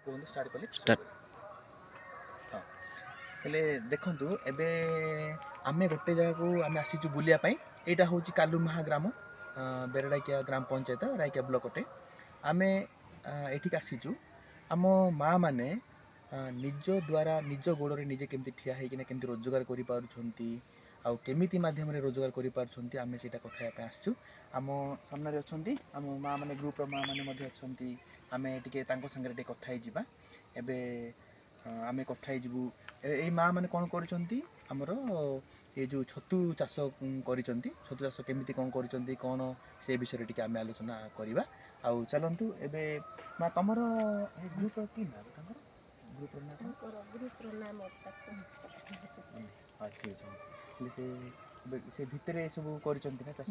कहूँ स्टार्ट कले स्टार्ट हाँ हेले देखंतु एबे आमे गोटे जगह को आमे आसीचु बुलिया पई एटा होची कालुमहा ग्राम बेरडाकिया ग्राम पंचायत रायकिया ब्लॉक अटे आमे एठिक आसीचु आम माँ माने निज द्वारा निज गोड़े निजे केमती ठिया होकिना केमती रोजगार करि पारुछंती आउ केमिति माध्यम रे रोजगार करि पारुछंती आमे सेटा कथाया पे आसचु आम सामने रे अछंती आम माँ माने ग्रुप रो माँ माने मध्ये अछंती आमे टिके तांको संगे टिके कथा हि जिबा एबे आमे कथा हि जिबु ए माँ माने कोन करिसंती हमरो ये जो छतु चाष करिसंती छतु चाष केमिति कोन करिसंती कोन से विषय रे टिके आमे आलोचना करिबा आउ चलंतु एबे मा तमरो ए ग्रुप रो की नाम तमरो ग्रुप रो नाम हां ठीक है से भितरे सब करिसंती ना चाष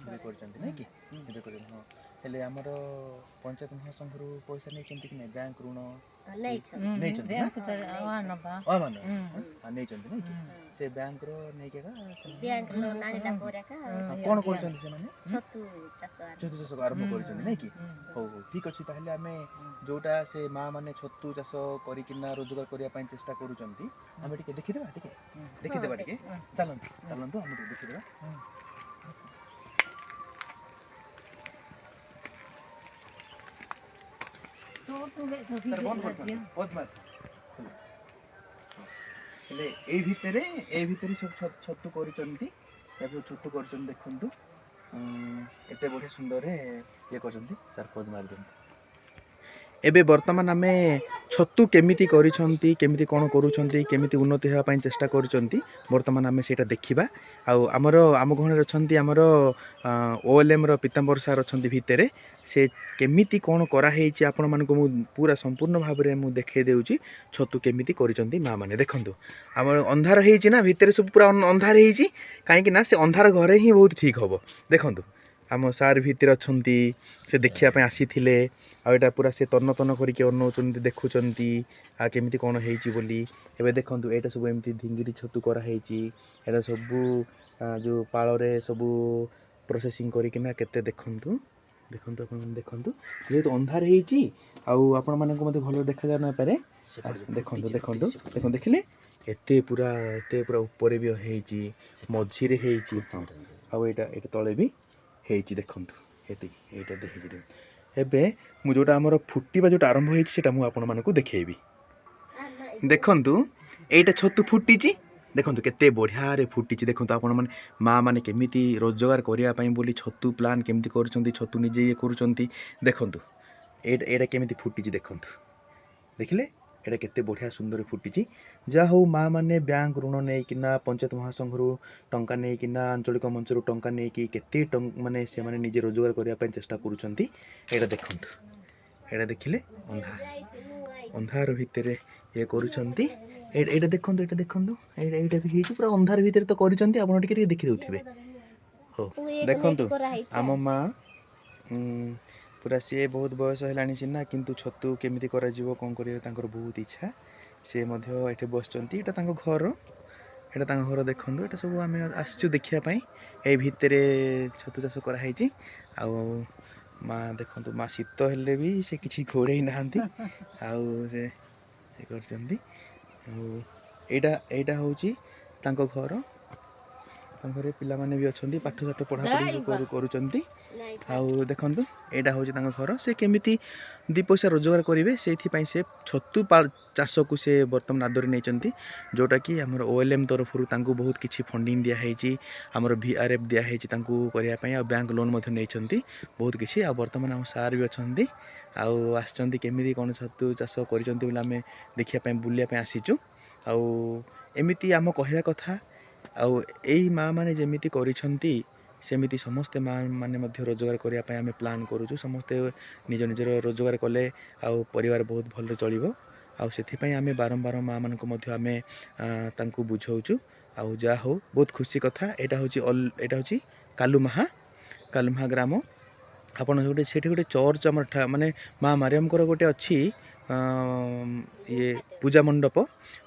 बे करिसंती नै कि बे करि हां हेले हमरो पंचायत महासंघरु पैसा नै चंती कि नै बैंक ऋण नै चंती बैंक त आवन नै चंती नै कि से बैंक रो नै केगा बैंक रो नानीला कोराका कोन करिसंती से माने छतु चाष आरंभ करिसंती नै कि हो हो ठीक अछि ताहले हमें जोटा से माँ माने छतु चाष करिकिना रोजगार करिया पई चेष्टा करूचंती हमें टिके देखि देबा टिके चलंतु चलंतु हम टिके देखि देबा हेले ए भितरे सब छतु करिसंती ताको छतु करिसंती देखंतु एते बढ़िया सुंदर रे ये करसंती सर पोज मार दियंतु एबे वर्तमान आमे छतु केमिति करिसंती केमिति कोन करूछंती केमिति उन्नति हेबा पई चेष्टा करूछंती वर्तमान आमे सेटा देखिबा आउ हमरो आम घणे रछंती हमरो ओएलएम रो पीतांबर सर रछंती भितरे से केमिति कोन करा हेची आपण मानको मु पूरा संपूर्ण भाव रे मु देखे देउची छतु केमिति करिसंती मा माने देखंतु हमर अंधार हेची ना भितरे सब पूरा अंधार हेची काहे कि ना से अंधार घरे ही बहुत ठीक हबो देखंतु आम सार भितर अछंती से देखिया पे आसीथिले आ एटा पूरा से तन्न तन्न करके अनौचंती देखुचंती आ केमिति कोन हेची बोली एबे देखंतु एटा सब एमिति धिंगिरी छतु करा हेची एटा सब जो पाळ रे सब प्रोसेसिंग करिके ना केते देखंतु देखंतु अपन देखंतु जेतु अंधार हेची आ आपण माने को मते भलो देखा जा ना पारे देखंतु देखंतु देखन देखिले एते पूरा ऊपर भी हेची मझी रे हेची आ एटा तळे भी हेची देखंतु एति एटा देखि एबे मु जोटा हमर फुटीबा जोटा आरंभ हेची सेटा मु आपण मानकु देखेबी देखंतु एटा छतु फुटीची देखंतु केते बढ़िया रे फुटीची देखंतु आपण माने माँ माने केमिति रोजगार करिया पई बोली छतु प्लान केमिति करूचंती छतु निजे ये करूचंती देखंतु एटा केमिति फुटीची देखंतु देखिले एटा केते बढ़िया सुंदर फुटीची जा हो माँ माने बैंक ऋण नै किना पंचायत महासंघरु टंका नै किना आंचलिक मंचरु टंका नै कि केते माने से माने निजे रोजगार करिया पई चेष्टा करूचंती एटा देखंतु एटा देखिले अंधार भितरे ये करूचंती एटा देखंतु एटा भी हेची पूरा अंधार भितरे तो करूचंती आपण टिके देखि देउथिबे हो देखंतु आम माँ पूरा सी बहुत बयस है सीना किंतु छतु केमिति करा जीवो कोन करिवे तांकर बहुत इच्छा से मध्य एठे बसचंती एटा तांको घर देखंतु एटा सब आमे आछू देखिया पई ए भितरे छतु चाष करा हेची आ माँ देखंतु माँ शीत हेले भी से किछि घोड़े नाहंती आ से करचंती एटा होची तांको घर घरे पिला माने भी अछंती पाठ साठ पढ़ा पढ़ी करूचंती आउ देखंतु एटा होची तांको घर से केमिति दि पैसा रोजगार करिवे सेथि पई से छतु चाष को से वर्तमान आदर नेचंती जोटा कि हमर ओएलएम तरफ रु तांको बहुत किछि फंडिंग दिया हेची हमर वीआरएफ दिया हेची तांको करिया पई आ बैंक लोन मध्ये नेचंती बहुत किछि आ वर्तमान हम सार भी अछंती आउ आछंती केमिति कोन छतु चाष करिसंती बोला हमें देखिया पई बुलिया पई आसीचु आउ एमिति हम कहया कथा आउ एई माँ माने जेमिति करिसंती सेमिति समस्त माँ माने मध्य रोजगार करिया पई हमें प्लान करूछु समस्त निज निजर रोजगार कले आउ परिवार बहुत भल चलिबो आउ सेथि पई हमें बारंबार माँ मान को मध्य हमें तांको बुझौछु आउ जा हो बहुत खुशी कथा एटा होची कालुमहा ग्राम आपण गोटे सेठी गोटे चर्च हमर माने माँ मारियम कर गोटे अछि ଇଏ ପୂଜା ମଣ୍ଡପ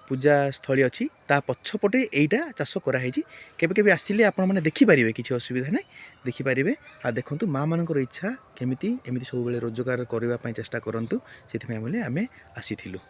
ପୂଜା ସ୍ଥଳୀ ଅଛି ତା ପଛପଟେ ଏଇଟା ଚାଷ କରାହେଇଛି। କେବେ କେବେ ଆସିଲେ ଆପଣମାନେ ଦେଖିପାରିବେ, କିଛି ଅସୁବିଧା ନାହିଁ, ଦେଖିପାରିବେ। ଆଉ ଦେଖନ୍ତୁ ମାଆମାନଙ୍କର ଇଚ୍ଛା କେମିତି ଏମିତି ସବୁବେଳେ ରୋଜଗାର କରିବା ପାଇଁ ଚେଷ୍ଟା କରନ୍ତୁ, ସେଥିପାଇଁ ବୋଲି ଆମେ ଆସିଥିଲୁ।